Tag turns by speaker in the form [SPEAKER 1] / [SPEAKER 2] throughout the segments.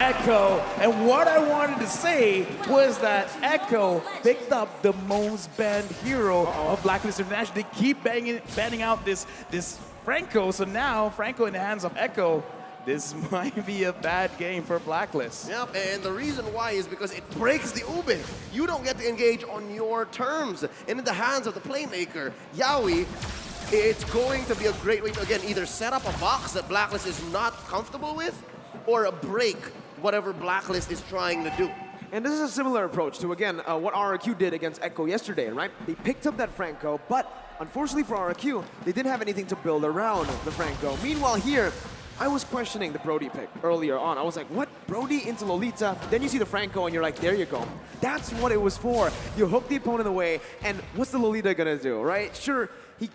[SPEAKER 1] Echo. And what I wanted to say was that Echo picked up the most banned hero of Blacklist International. They keep banning out this Franco. So now Franco in the hands of Echo. This might be a bad game for Blacklist.
[SPEAKER 2] Yep, and the reason why is because it breaks the Ube. You don't get to engage on your terms. And in the hands of the playmaker, Yawi, it's going to be a great way to, again, either set up a box that Blacklist is not comfortable with, or break whatever Blacklist is trying to do.
[SPEAKER 3] And this is a similar approach to, again, what RRQ did against Echo yesterday, right? They picked up that Franco, but unfortunately for RRQ, they didn't have anything to build around the Franco. Meanwhile here, I was questioning the Brody pick earlier on. I was like, what? Brody into Lolita? Then you see the Franco and you're like, there you go. That's what it was for. You hook the opponent away, and what's the Lolita gonna do, right? Sure,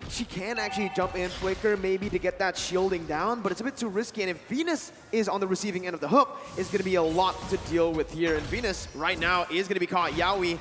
[SPEAKER 3] she can actually jump in, flicker maybe to get that shielding down, but it's a bit too risky, and if Venus is on the receiving end of the hook, it's gonna be a lot to deal with here. And Venus right now is gonna be caught. Yawi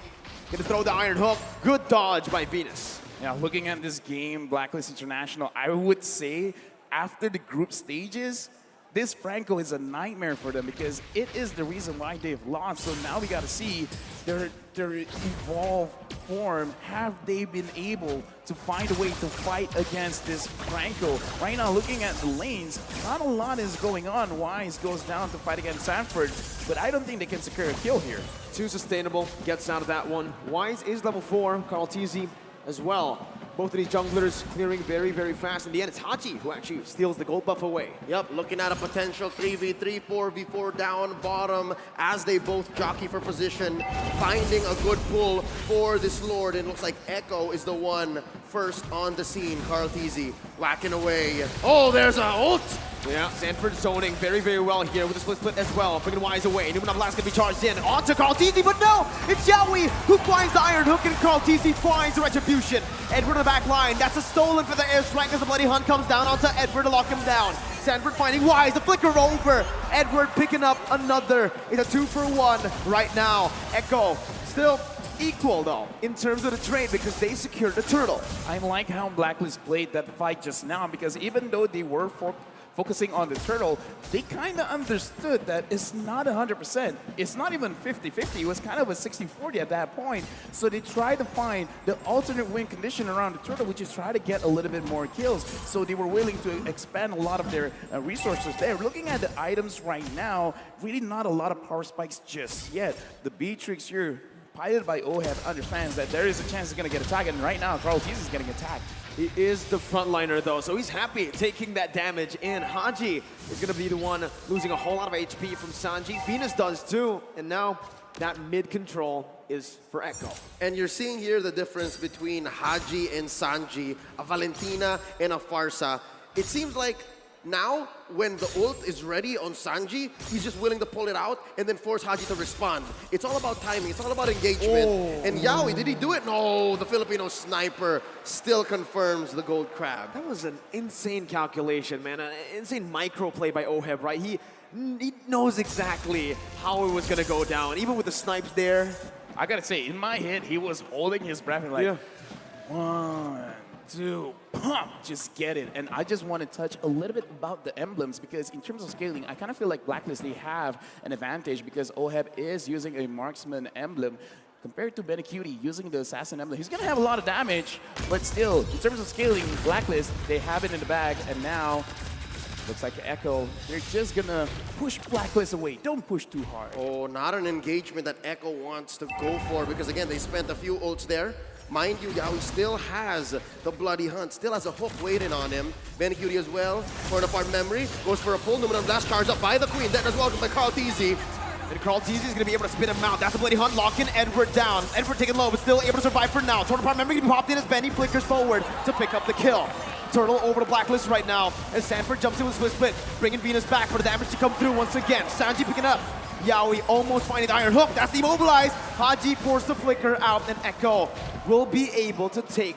[SPEAKER 3] gonna throw the iron hook. Good dodge by Venus.
[SPEAKER 1] Yeah, looking at this game, Blacklist International, I would say after the group stages, this Franco is a nightmare for them because it is the reason why they've lost. So now we got to see their evolved form. Have they been able to find a way to fight against this Franco? Right now, looking at the lanes, not a lot is going on. Wise goes down to fight against Sanford, but I don't think they can secure a kill here.
[SPEAKER 3] Too sustainable, gets out of that one. Wise is level 4, Carl TZ as well. Both of these junglers clearing very, very fast. In the end, it's Haji who actually steals the gold buff away.
[SPEAKER 2] Yep, looking at a potential 3v3, 4v4 down bottom as they both jockey for position, finding a good pull for this Lord. And it looks like Echo is the one first on the scene. Carl TZ whacking away. Oh, there's a ult!
[SPEAKER 3] Yeah, Sanford zoning very, very well here with the split as well. Bringing Wise away. Numenov last gonna be charged in. On to Carl TZ, but no! It's Yawi who finds the iron hook, and Carl TZ finds the retribution. Edward on the back line. That's a stolen for the airstrike as the Bloody Hunt comes down onto Edward to lock him down. Sanford finding Wise, the flicker over. Edward picking up another. It's a 2-for-1 right now. Echo still equal though in terms of the trade because they secured the turtle.
[SPEAKER 1] I like how Blacklist played that fight just now because even though they were focusing on the turtle, they kind of understood that it's not 100%. It's not even 50-50. It was kind of a 60-40 at that point. So they tried to find the alternate win condition around the turtle, which is try to get a little bit more kills. So they were willing to expand a lot of their resources there. Looking at the items right now, really not a lot of power spikes just yet. The Beatrix here, piloted by Oheb, understands that there is a chance he's going to get attacked, and right now Carl TZ is getting attacked.
[SPEAKER 3] He is the frontliner though, so he's happy taking that damage in. Haji is going to be the one losing a whole lot of HP from Sanji. Venus does too, and now that mid control is for Echo.
[SPEAKER 2] And you're seeing here the difference between Haji and Sanji, a Valentina and a Farsa. It seems like now, when the ult is ready on Sanji, he's just willing to pull it out and then force Haji to respond. It's all about timing. It's all about engagement.
[SPEAKER 3] Oh.
[SPEAKER 2] And Yawi, did he do it? No, the Filipino sniper still confirms the gold crab.
[SPEAKER 3] That was an insane calculation, man. An insane micro play by Oheb, right? He knows exactly how it was going to go down. Even with the snipes there.
[SPEAKER 1] I got to say, in my head, he was holding his breath and like,
[SPEAKER 3] yeah.
[SPEAKER 1] 1, 2, pump, just get it. And I just want to touch a little bit about the emblems because in terms of scaling, I kind of feel like Blacklist, they have an advantage because Oheb is using a marksman emblem compared to Benecutie using the assassin emblem. He's going to have a lot of damage, but still, in terms of scaling, Blacklist, they have it in the bag, and now looks like Echo, they're just going to push Blacklist away. Don't push too hard.
[SPEAKER 2] Oh, not an engagement that Echo wants to go for because, again, they spent a few ults there. Mind you, Yawi still has the Bloody Hunt, still has a hook waiting on him. Benecutie as well, torn apart memory, goes for a full Numenov blast charge up by the Queen. That is welcomed by Carl TZ.
[SPEAKER 3] And Carl TZ is going to be able to spin him out. That's the Bloody Hunt locking Edward down. Edward taking low, but still able to survive for now. Torn apart memory can be popped in as Benny flickers forward to pick up the kill. Turtle over to Blacklist right now as Sanford jumps in with Swiss Split, bringing Venus back for the damage to come through once again. Sanji picking up. Yawi almost finding the iron hook. That's immobilized. Haji forced the flicker out, and Echo will be able to take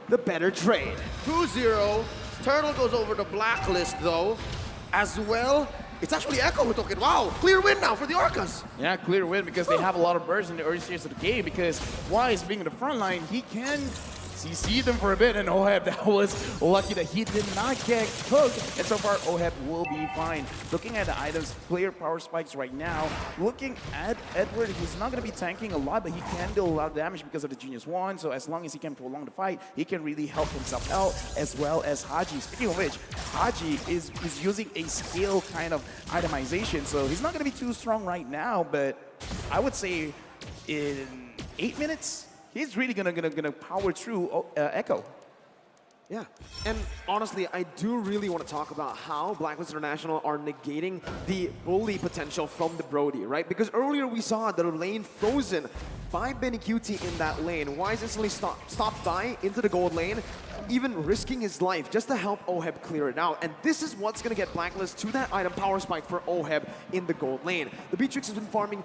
[SPEAKER 3] the better trade.
[SPEAKER 2] 2-0. Turtle goes over to Blacklist though, as well. It's actually Echo who took it. Wow, clear win now for the Orcas.
[SPEAKER 1] Yeah, clear win because they have a lot of bursts in the early stages of the game because Wise being in the front line, he can CC'd them for a bit, and Oheb, that was lucky that he did not get hooked. And so far, Oheb will be fine. Looking at the items, player power spikes right now. Looking at Edward, he's not going to be tanking a lot, but he can deal a lot of damage because of the Genius Wand. So as long as he can prolong the fight, he can really help himself out, as well as Haji. Speaking of which, Haji is using a skill kind of itemization, so he's not going to be too strong right now, but I would say in 8 minutes, he's really gonna power through Echo.
[SPEAKER 3] Yeah, and honestly, I do really want to talk about how Blacklist International are negating the bully potential from the Brody, right? Because earlier we saw the lane frozen by Benny QT in that lane. Wise instantly stopped by into the gold lane, even risking his life just to help Oheb clear it out. And this is what's going to get Blacklist to that item power spike for Oheb in the gold lane. The Beatrix has been farming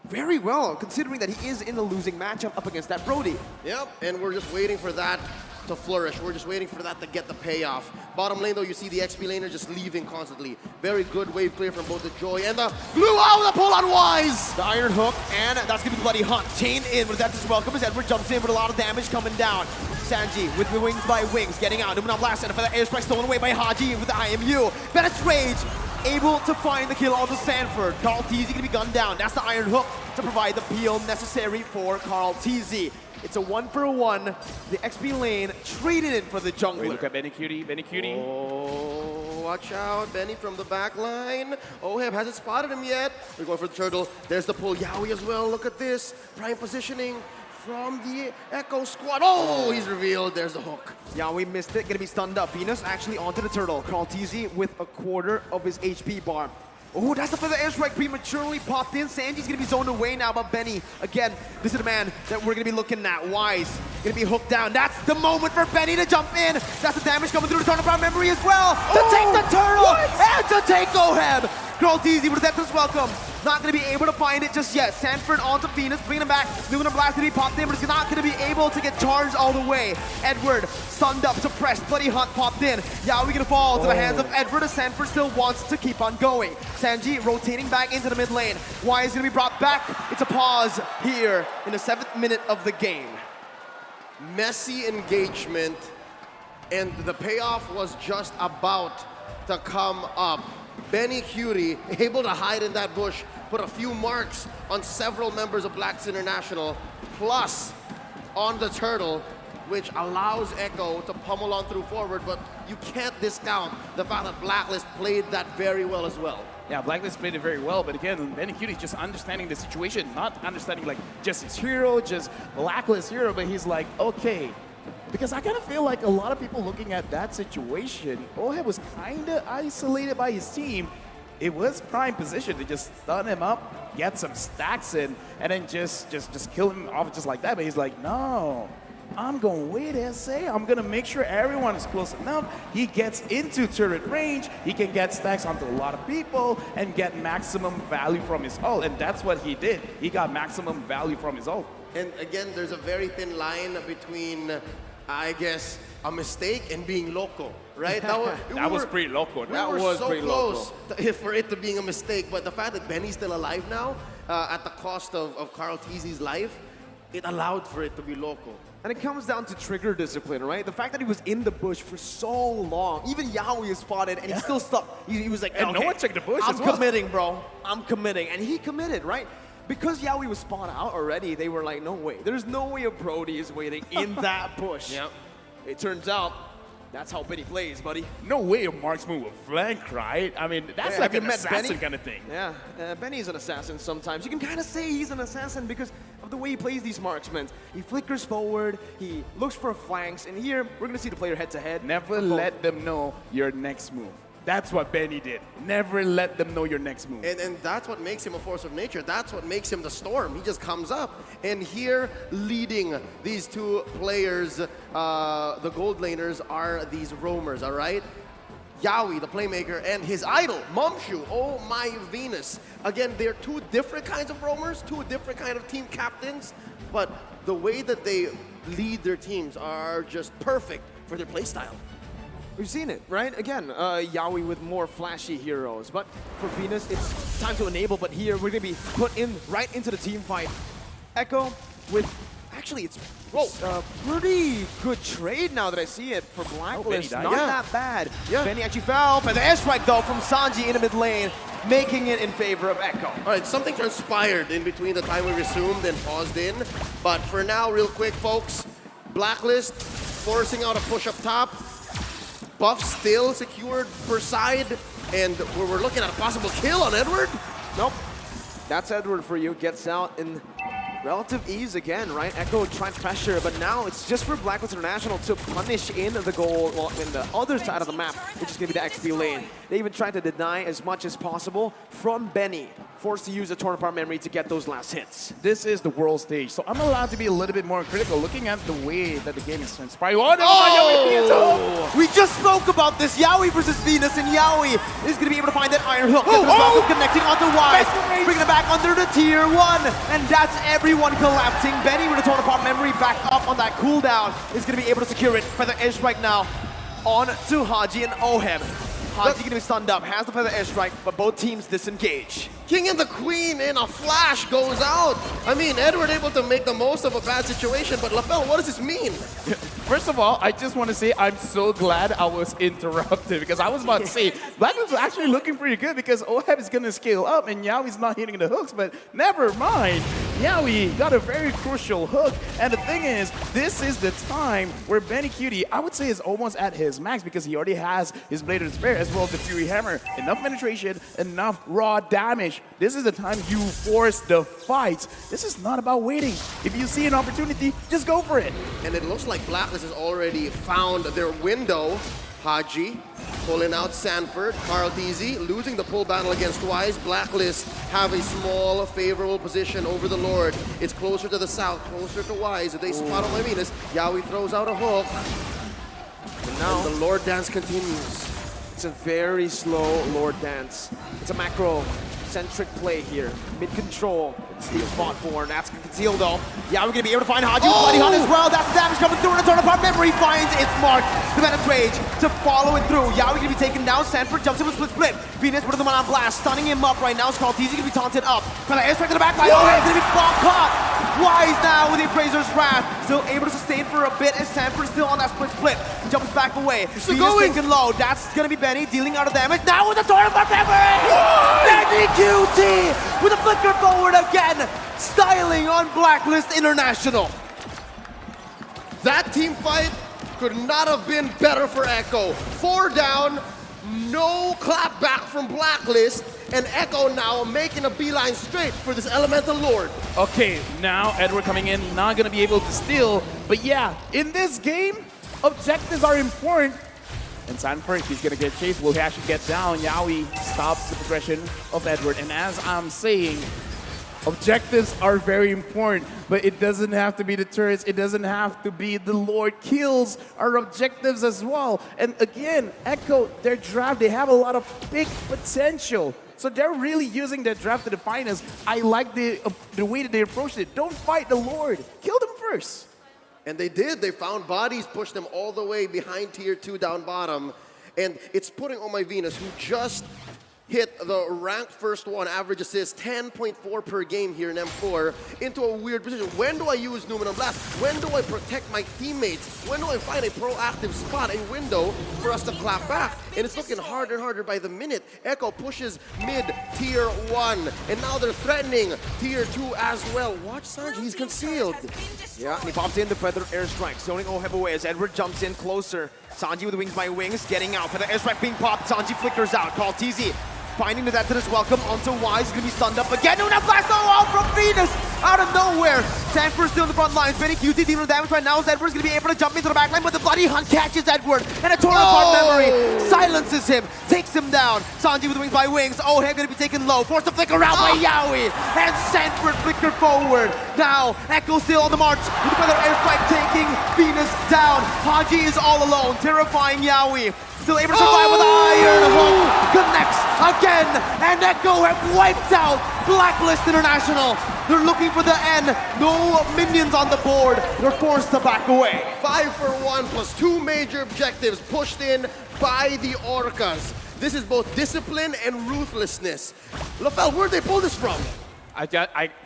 [SPEAKER 3] very well, considering that he is in a losing matchup up against that Brody.
[SPEAKER 2] Yep, and we're just waiting for that to flourish. We're just waiting for that to get the payoff. Bottom lane, though, you see the XP laner just leaving constantly. Very good wave clear from both the Joy and the Blue Owl, the pull on Wise!
[SPEAKER 3] The Iron Hook, and that's going to be Bloody Hunt. Chain in, but that's just welcome as Edward jumps in with a lot of damage coming down. Sanji with the wings by wings, getting out. Numenor Blast, and for the airstrike stolen away by Haji with the IMU. Bennett's Rage, able to find the kill on the Sanford. Carl TZ gonna be gunned down. That's the Iron Hook to provide the peel necessary for Carl TZ. It's a 1-for-1. The XP lane traded in for the jungler.
[SPEAKER 1] Wait, look at Benny Cutie, Benny Cutie.
[SPEAKER 2] Oh, watch out, Benny from the back line. Oheb hasn't spotted him yet. We're going for the turtle. There's the pull. Yaoi as well. Look at this. Prime positioning from the Echo squad. Oh, he's revealed. There's the hook.
[SPEAKER 3] Yeah, we missed it. Gonna be stunned up. Venus actually onto the turtle. Carl TZ with a quarter of his HP bar. Oh, that's the feather airstrike prematurely popped in. Sanji's gonna be zoned away now, but Benny, again, this is the man that we're gonna be looking at. Wise, gonna be hooked down. That's the moment for Benny to jump in. That's the damage coming through the turnaround memory as well. To take the turtle and to take Oheb. Carl TZ with a Deathless Welcome. Not going to be able to find it just yet. Sanford onto Venus, bringing him back. Numenor Blast to be popped in, but it's not going to be able to get charged all the way. Edward, stunned up, suppressed. Bloody Hunt popped in. Yaoi going to fall to the hands of Edward as Sanford still wants to keep on going. Sanji rotating back into the mid lane. Wise going to be brought back. It's a pause here in the 7th minute of the game.
[SPEAKER 2] Messy engagement, and the payoff was just about to come up. Benny Cutie able to hide in that bush, put a few marks on several members of Blacklist International, plus on the turtle, which allows Echo to pummel on through forward, but you can't discount the fact that Blacklist played that very well as well.
[SPEAKER 1] Yeah, Blacklist played it very well, but again, Benny Cutie just understanding the situation, not understanding like just his hero, just Blacklist hero, but he's like, okay. Because I kind of feel like a lot of people looking at that situation, Oheb was kind of isolated by his team. It was prime position to just stun him up, get some stacks in, and then just kill him off just like that. But he's like, no, I'm going to wait, SA. I'm going to make sure everyone is close enough. He gets into turret range. He can get stacks onto a lot of people and get maximum value from his ult. And that's what he did. He got maximum value from his ult.
[SPEAKER 2] And again, there's a very thin line between, I guess, a mistake and being loco, right?
[SPEAKER 1] That was pretty loco.
[SPEAKER 2] That was so close for it to being a mistake. But the fact that Benny's still alive now, at the cost of Carl TZ's life, it allowed for it to be loco.
[SPEAKER 3] And it comes down to trigger discipline, right? The fact that he was in the bush for so long, even Yaoi is spotted, and he still stuck. He was like,
[SPEAKER 1] and
[SPEAKER 3] okay,
[SPEAKER 1] no one checked the bush
[SPEAKER 3] I'm
[SPEAKER 1] as well.
[SPEAKER 3] committing, bro. I'm committing. And he committed, right? Because Yaoi was spawned out already, they were like, no way. There's no way a Brody is waiting in that bush.
[SPEAKER 2] Yep.
[SPEAKER 3] It turns out, that's how Benny plays, buddy.
[SPEAKER 1] No way a marksman will flank, right? I mean, that's like an assassin
[SPEAKER 3] Benny?
[SPEAKER 1] kind of thing.
[SPEAKER 3] Yeah, Benny's an assassin sometimes. You can kind of say he's an assassin because of the way he plays these marksmen. He flickers forward, he looks for flanks, and here, we're going to see the player head-to-head.
[SPEAKER 1] Never let them know your next move. That's what Benny did. Never let them know your next move.
[SPEAKER 2] And that's what makes him a force of nature. That's what makes him the storm. He just comes up. And here, leading these two players, the gold laners, are these roamers, all right? Yaoi, the playmaker, and his idol, Mumshu. Oh my Venus. Again, they're two different kinds of roamers, two different kind of team captains, but the way that they lead their teams are just perfect for their playstyle.
[SPEAKER 3] We've seen it, right? Again, Yaoi with more flashy heroes. But for Venus, it's time to enable. But here, we're going to be put in right into the team fight. Echo with Actually, it's a pretty good trade now that I see it for Blacklist.
[SPEAKER 1] died.
[SPEAKER 3] Not
[SPEAKER 2] Yeah.
[SPEAKER 3] that bad.
[SPEAKER 2] Yeah.
[SPEAKER 3] Benny actually fell, but the airstrike though from Sanji in the mid lane, making it in favor of Echo.
[SPEAKER 2] All right, something transpired in between the time we resumed and paused in. But for now, real quick, folks, Blacklist forcing out a push up top. Buff still secured per side. And we're looking at a possible kill on Edward.
[SPEAKER 3] Nope. That's Edward for you. Gets out in relative ease again, right? Echo trying pressure, but now it's just for Blacklist International to punish in the goal, well, in the other side of the map, which is going to be the XP lane. They even tried to deny as much as possible from Benny, forced to use a torn apart memory to get those last hits.
[SPEAKER 1] This is the world stage, so I'm allowed to be a little bit more critical looking at the way that the game is transpiring. Oh, no!
[SPEAKER 3] We just spoke about this, Yaoi versus Venus, and Yaoi is going to be able to find that iron hook. And there's Malcolm connecting onto Wise, bringing it back under the tier 1, and that's everyone collapsing. Benny with a torn apart memory back up on that cooldown is going to be able to secure it. Feather airstrike now on to Haji and Oheb. Haji going to be stunned up, has the feather airstrike, but both teams disengage.
[SPEAKER 2] King and the Queen in a flash goes out. I mean, Edward able to make the most of a bad situation, but LaFell, what does this mean?
[SPEAKER 1] First of all, I just want to say I'm so glad I was interrupted because I was about to say Blacklist was actually looking pretty good because Oheb is going to scale up and Yaoi's not hitting the hooks, but never mind. Yaoi got a very crucial hook, and the thing is, this is the time where Benny Cutie, I would say, is almost at his max because he already has his Blade of Despair as well as the Fury Hammer. Enough penetration, enough raw damage. This is the time you force the fight. This is not about waiting. If you see an opportunity, just go for it.
[SPEAKER 2] And it looks like Blacklist has already found their window. Haji pulling out Sanford, Carl TZ losing the pull battle against Wise. Blacklist have a small favorable position over the Lord. It's closer to the south, closer to Wise. They spot on Venus. Yaoi throws out a hook.
[SPEAKER 3] And now
[SPEAKER 2] And the Lord dance continues.
[SPEAKER 3] it's a very slow Lord dance. It's a macro-centric play here. Mid-control. Steal spot for, and that's concealed though. Yeah, we're gonna be able to find Haji with Bloody Hunt as well. That's the damage coming through, and a torn apart memory finds its mark. The Venom Rage to follow it through. Yeah, we're gonna be taken down. Sanford jumps in with split. Venus putting them on blast, stunning him up right now. Skull TZ gonna be taunted up. But the airstrike to the back line. Oh, it's gonna be spot caught. Wise now with the Appraiser's Wrath. Still able to sustain for a bit as Sanford still on that split. Jumps back away.
[SPEAKER 2] Still
[SPEAKER 3] Venus
[SPEAKER 2] going.
[SPEAKER 3] taken low. That's gonna be Benny dealing out of damage. Now with the torn apart memory. Benny QT with a flicker forward again. Styling on Blacklist International.
[SPEAKER 2] That team fight could not have been better for Echo. 4 down, no clap back from Blacklist, and Echo now making a beeline straight for this Elemental Lord.
[SPEAKER 1] Okay, now Edward coming in, not gonna be able to steal. But yeah, in this game, objectives are important. And Sanford, he's gonna get chased, will actually get down. Yaoi stops the progression of Edward. And as I'm saying, objectives are very important, but it doesn't have to be the turrets. It doesn't have to be the Lord kills our objectives as well. And again, Echo, their draft, they have a lot of big potential. So they're really using their draft to define us. I like the way that they approached it. Don't fight the Lord. Kill them first.
[SPEAKER 2] And they did. They found bodies, pushed them all the way behind tier 2 down bottom. And it's putting on my Venus, who just hit the ranked first one, average assist, 10.4 per game here in M4, into a weird position. When do I use Numenor Blast? When do I protect my teammates? When do I find a proactive spot, a window for us to clap back? And it's looking harder and harder by the minute. Echo pushes mid tier 1, and now they're threatening tier 2 as well. Watch Sanji, he's concealed.
[SPEAKER 3] Yeah, and he pops in the feather airstrike, zoning Oheb away as Edward jumps in closer. Sanji with wings by wings, getting out. Feather airstrike being popped, Sanji flickers out. Call TZ. Finding the death that is welcome onto Wise, gonna be stunned up again. No, blast out from Venus out of nowhere. Sanford still in the front lines. Benny QT dealing with damage right now as Edward's gonna be able to jump into the back line, but the Bloody Hunt catches Edward and a torn apart memory silences him, takes him down. Sanji with wings by wings. Oheb gonna be taken low, forced to flicker out by Yaoi, and Sanford flicker forward. Now Echo still on the march with the feather airstrike taking Venus down. Haji is all alone, terrifying Yaoi. Still able to survive with the iron hook. Connects again, and Echo have wiped out Blacklist International. They're looking for the end. No minions on the board. They're forced to back away.
[SPEAKER 2] 5 for 1 plus 2 major objectives pushed in by the Orcas. This is both discipline and ruthlessness. LaFell, where'd they pull this from?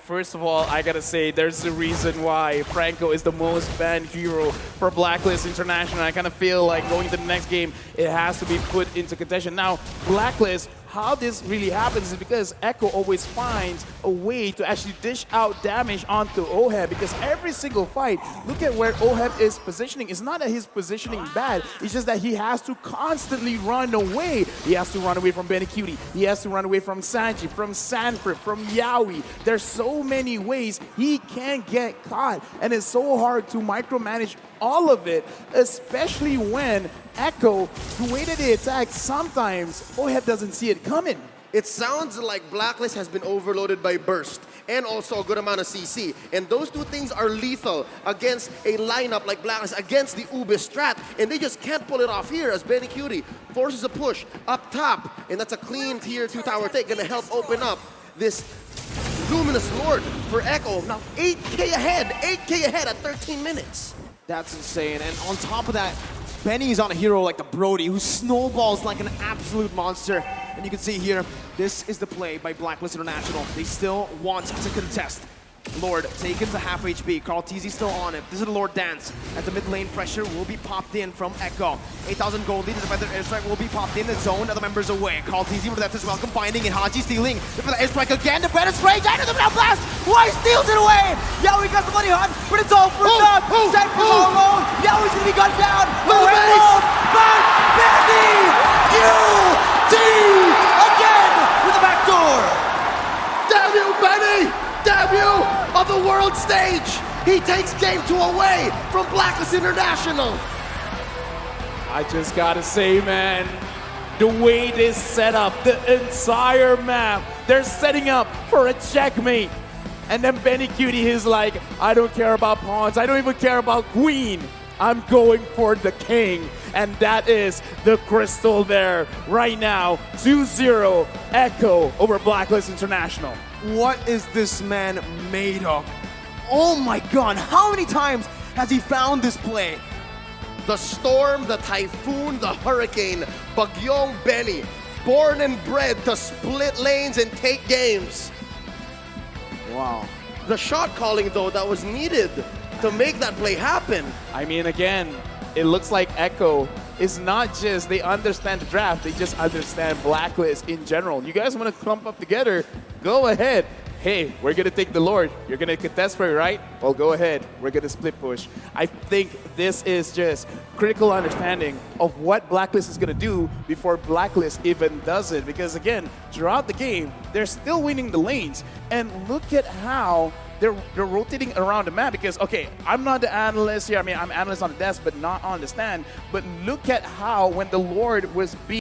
[SPEAKER 1] First of all, I gotta say, there's a reason why Franco is the most banned hero for Blacklist International. I kind of feel like going to the next game, it has to be put into contention. Now, Blacklist, how this really happens is because Echo always finds a way to actually dish out damage onto Oheb, because every single fight, look at where Oheb is positioning. It's not that he's positioning bad, it's just that he has to constantly run away. He has to run away from Benny Cutie, he has to run away from Sanji, from Sanford, from Yaoi. There's so many ways he can get caught, and it's so hard to micromanage all of it, especially when Echo, the way that they attack, sometimes Oheb doesn't see it coming.
[SPEAKER 2] It sounds like Blacklist has been overloaded by Burst and also a good amount of CC. And those two things are lethal against a lineup like Blacklist, against the Ube strat. And they just can't pull it off here as Benny Cutie forces a push up top. And that's a clean tier 2 tower take, gonna help open up this Luminous Lord for Echo. Now 8K ahead at 13 minutes.
[SPEAKER 3] That's insane. And on top of that, Benny is on a hero like the Brody, who snowballs like an absolute monster. And you can see here, this is the play by Blacklist International. They still want to contest. Lord taken to half HP. Carl TZ still on it. This is the Lord dance. At the mid lane, pressure will be popped in from Echo. 8,000 gold lead. The feather airstrike will be popped in. The zone of the members away. Carl TZ with that as well, combining in Haji stealing. The feather airstrike again. The better spray. Down to the Bell Blast. Why steals it away? Yaoi got the money hunt, but it's all for naught. Set for all alone. Yaoi's gonna be gunned down. But Benny UD again with the back door.
[SPEAKER 2] Damn you, Benny! Damn you! On the world stage! He takes game 2 away from Blacklist International!
[SPEAKER 1] I just gotta say, man, the way they set up the entire map, they're setting up for a checkmate. And then Benny Cutie is like, I don't care about pawns, I don't even care about queen. I'm going for the king. And that is the crystal there right now. 2-0 Echo over Blacklist International.
[SPEAKER 3] What is this man made of? Oh my god, how many times has he found this play?
[SPEAKER 2] The storm, the typhoon, the hurricane, Bagyong Benny, born and bred to split lanes and take games.
[SPEAKER 3] Wow.
[SPEAKER 2] The shot calling, though, that was needed to make that play happen.
[SPEAKER 1] I mean, again, it looks like Echo is not just they understand the draft, they just understand Blacklist in general. You guys want to clump up together, go ahead. Hey, we're going to take the Lord. You're going to contest for it, right? Well, go ahead. We're going to split push. I think this is just critical understanding of what Blacklist is going to do before Blacklist even does it. Because, again, throughout the game, they're still winning the lanes. And look at how they're rotating around the map. Because, okay, I'm not the analyst here. I mean, I'm analyst on the desk, but not on the stand. But look at how when the Lord was being